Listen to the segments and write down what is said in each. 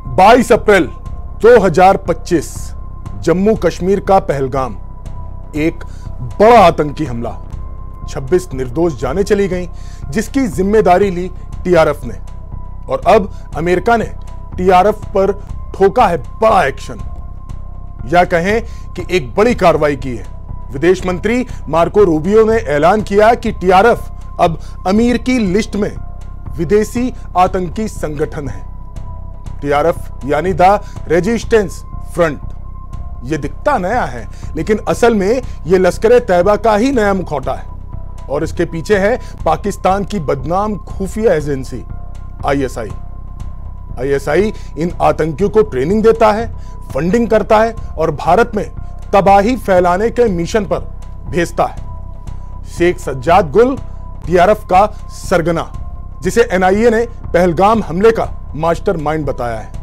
22 अप्रैल 2025 जम्मू कश्मीर का पहलगाम, एक बड़ा आतंकी हमला। 26 निर्दोष जानें चली गईं, जिसकी जिम्मेदारी ली टीआरएफ ने। और अब अमेरिका ने टीआरएफ पर ठोका है बड़ा एक्शन, या कहें कि एक बड़ी कार्रवाई की है। विदेश मंत्री मार्को रूबियो ने ऐलान किया कि टीआरएफ अब अमेरिकी लिस्ट में विदेशी आतंकी संगठन है। टीआरएफ यानी द रेजिस्टेंस फ्रंट। यह दिखता नया है, लेकिन असल में यह लश्कर ए तैयबा का ही नया मुखौटा है। और इसके पीछे है पाकिस्तान की बदनाम खुफिया एजेंसी आईएसआई। आईएसआई इन आतंकियों को ट्रेनिंग देता है, फंडिंग करता है और भारत में तबाही फैलाने के मिशन पर भेजता है। शेख सज्जाद गुल टीआरएफ का सरगना, जिसे एनआईए ने पहलगाम हमले का मास्टरमाइंड बताया है।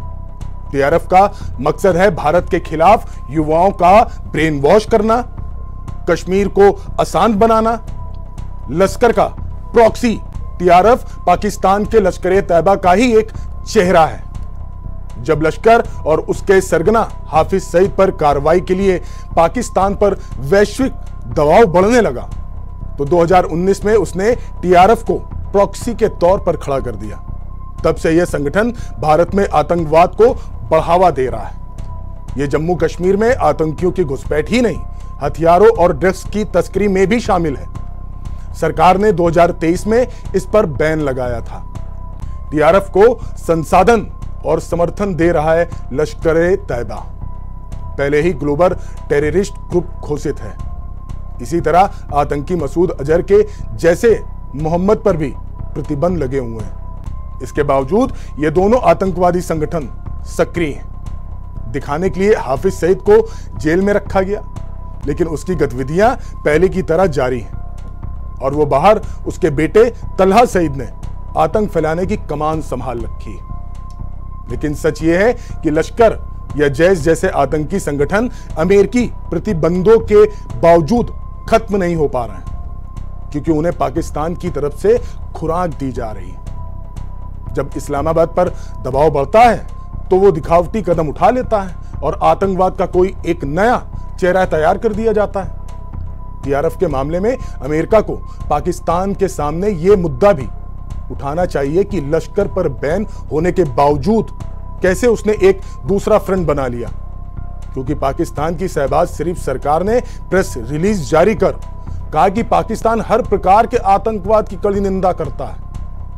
टीआरएफ का मकसद है भारत के खिलाफ युवाओं का ब्रेन वॉश करना, कश्मीर को आसान बनाना। लश्कर का प्रॉक्सी टीआरएफ पाकिस्तान के लश्कर ए तैयबा का ही एक चेहरा है। जब लश्कर और उसके सरगना हाफिज सईद पर कार्रवाई के लिए पाकिस्तान पर वैश्विक दबाव बढ़ने लगा, तो 2019 में उसने टीआरएफ को प्रॉक्सी के तौर पर खड़ा कर दिया। तब से यह संगठन भारत में आतंकवाद को बढ़ावा दे रहा है। यह जम्मू कश्मीर में आतंकियों की घुसपैठ ही नहीं, हथियारों और ड्रग्स की तस्करी में भी शामिल है। सरकार ने 2023 में इस पर बैन लगाया था। टीआरएफ को संसाधन और समर्थन दे रहा है लश्कर ए तैयबा, पहले ही ग्लोबल टेररिस्ट ग्रुप घोषित है। इसी तरह आतंकी मसूद अजहर के जैसे मोहम्मद पर भी प्रतिबंध लगे हुए हैं। इसके बावजूद ये दोनों आतंकवादी संगठन सक्रिय हैं। दिखाने के लिए हाफिज सईद को जेल में रखा गया, लेकिन उसकी गतिविधियां पहले की तरह जारी हैं। और वो बाहर उसके बेटे तलहा सईद ने आतंक फैलाने की कमान संभाल रखी है। लेकिन सच ये है कि लश्कर या जैश जैसे आतंकी संगठन अमेरिकी प्रतिबंधों के बावजूद खत्म नहीं हो पा रहे हैं, क्योंकि उन्हें पाकिस्तान की तरफ से खुराक दी जा रही है। जब इस्लामाबाद पर दबाव बढ़ता है, तो वो दिखावटी कदम उठा लेता है और आतंकवाद का कोई एक नया चेहरा तैयार कर दिया जाता है। टीआरएफ के मामले में अमेरिका को पाकिस्तान के सामने यह मुद्दा भी उठाना चाहिए कि लश्कर पर बैन होने के बावजूद कैसे उसने एक दूसरा फ्रंट बना लिया। क्योंकि पाकिस्तान की शहबाज शरीफ सरकार ने प्रेस रिलीज जारी कर कहा कि पाकिस्तान हर प्रकार के आतंकवाद की कड़ी निंदा करता है।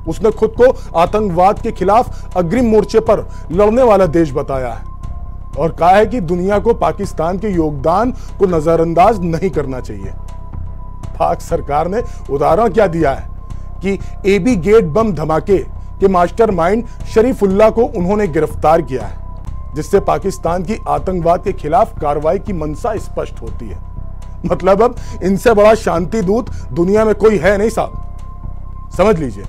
उसने खुद को आतंकवाद के खिलाफ अग्रिम मोर्चे पर लड़ने वाला देश बताया है और कहा है कि दुनिया को पाकिस्तान के योगदान को नजरअंदाज नहीं करना चाहिए। पाक सरकार ने उदाहरण क्या दिया है कि एबी गेट बम धमाके के मास्टरमाइंड शरीफुल्लाह को उन्होंने गिरफ्तार किया है, जिससे पाकिस्तान की आतंकवाद के खिलाफ कार्रवाई की मंशा स्पष्ट होती है। मतलब अब इनसे बड़ा शांति दूत दुनिया में कोई है नहीं साहब, समझ लीजिए।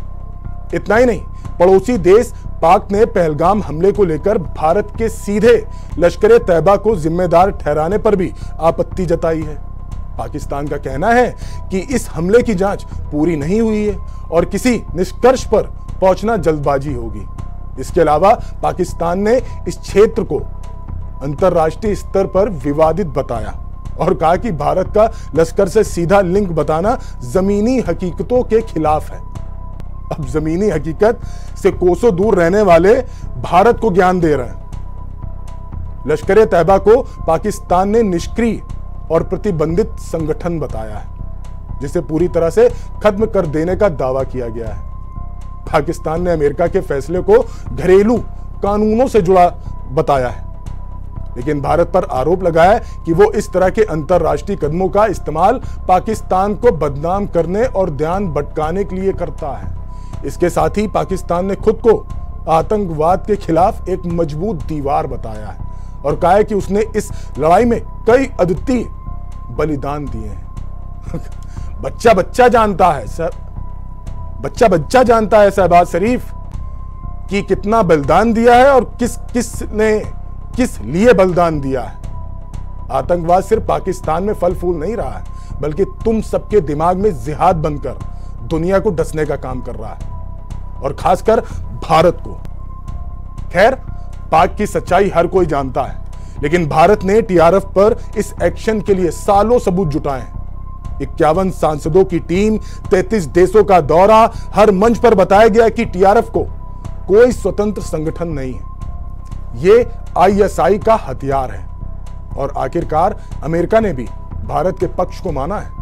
इतना ही नहीं, पड़ोसी देश पाक ने पहलगाम हमले को लेकर भारत के सीधे लश्कर ए तैयबा को जिम्मेदार ठहराने पर भी आपत्ति जताई है। पाकिस्तान का कहना है कि इस हमले की जांच पूरी नहीं हुई है और किसी निष्कर्ष पर पहुंचना जल्दबाजी होगी। इसके अलावा पाकिस्तान ने इस क्षेत्र को अंतर्राष्ट्रीय स्तर पर विवादित बताया और कहा कि भारत का लश्कर से सीधा लिंक बताना जमीनी हकीकतों के खिलाफ है। अब जमीनी हकीकत से कोसों दूर रहने वाले भारत को ज्ञान दे रहे हैं। लश्कर ए तैयबा को पाकिस्तान ने निष्क्रिय और प्रतिबंधित संगठन बताया है, जिसे पूरी तरह से खत्म कर देने का दावा किया गया है। पाकिस्तान ने अमेरिका के फैसले को घरेलू कानूनों से जुड़ा बताया है, लेकिन भारत पर आरोप लगाया कि वो इस तरह के अंतरराष्ट्रीय कदमों का इस्तेमाल पाकिस्तान को बदनाम करने और ध्यान भटकाने के लिए करता है। इसके साथ ही पाकिस्तान ने खुद को आतंकवाद के खिलाफ एक मजबूत दीवार बताया है और कहा है कि उसने इस लड़ाई में कई अद्वितीय बलिदान दिए हैं। बच्चा बच्चा जानता है सर, बच्चा बच्चा जानता है शहबाज शरीफ कि कितना बलिदान दिया है और किसने किस लिए बलिदान दिया है। आतंकवाद सिर्फ पाकिस्तान में फल फूल नहीं रहा है, बल्कि तुम सबके दिमाग में जिहाद बनकर दुनिया को डसने का काम कर रहा है, और खासकर भारत को। खैर, पाक की सच्चाई हर कोई जानता है, लेकिन भारत ने टीआरएफ पर इस एक्शन के लिए सालों सबूत जुटाए हैं। 51 सांसदों की टीम, 33 देशों का दौरा, हर मंच पर बताया गया कि टीआरएफ को कोई स्वतंत्र संगठन नहीं है, ये आईएसआई का हथियार है। और आखिरकार अमेरिका ने भी भारत के पक्ष को माना है।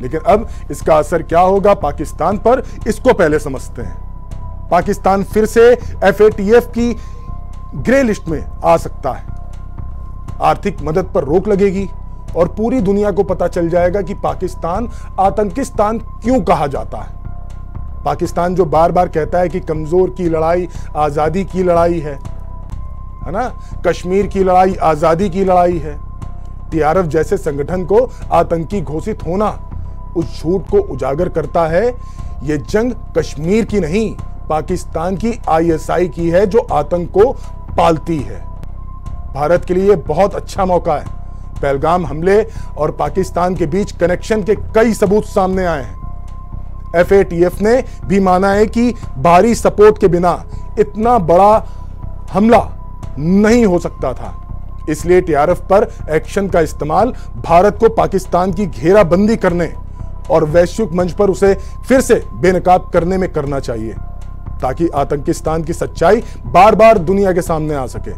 लेकिन अब इसका असर क्या होगा पाकिस्तान पर, इसको पहले समझते हैं। पाकिस्तान फिर से एफएटीएफ की ग्रे लिस्ट में आ सकता है। आर्थिक मदद पर रोक लगेगी और पूरी दुनिया को पता चल जाएगा कि पाकिस्तान आतंकिस्तान क्यों कहा जाता है। पाकिस्तान जो बार बार कहता है कि कमजोर की लड़ाई आजादी की लड़ाई है ना, कश्मीर की लड़ाई आजादी की लड़ाई है। टीआरएफ जैसे संगठन को आतंकी घोषित होना उस झूठ को उजागर करता है। यह जंग कश्मीर की नहीं, पाकिस्तान की आईएसआई की है जो आतंक को पालती है। भारत के लिए बहुत अच्छा मौका है। पहलगाम हमले और पाकिस्तान के बीच कनेक्शन के कई सबूत सामने आए हैं। एफएटीएफ ने भी माना है कि बाहरी सपोर्ट के बिना इतना बड़ा हमला नहीं हो सकता था। इसलिए टीआरएफ पर एक्शन का इस्तेमाल भारत को पाकिस्तान की घेराबंदी करने और वैश्विक मंच पर उसे फिर से बेनकाब करने में करना चाहिए, ताकि आतंकिस्तान की सच्चाई बार बार दुनिया के सामने आ सके।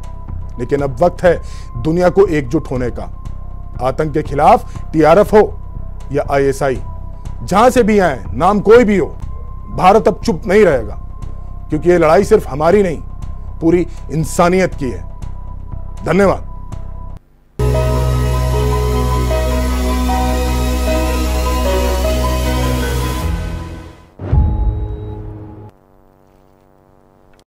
लेकिन अब वक्त है दुनिया को एकजुट होने का। आतंक के खिलाफ टीआरएफ हो या आईएसआई, जहां से भी आए, नाम कोई भी हो, भारत अब चुप नहीं रहेगा, क्योंकि यह लड़ाई सिर्फ हमारी नहीं, पूरी इंसानियत की है। धन्यवाद।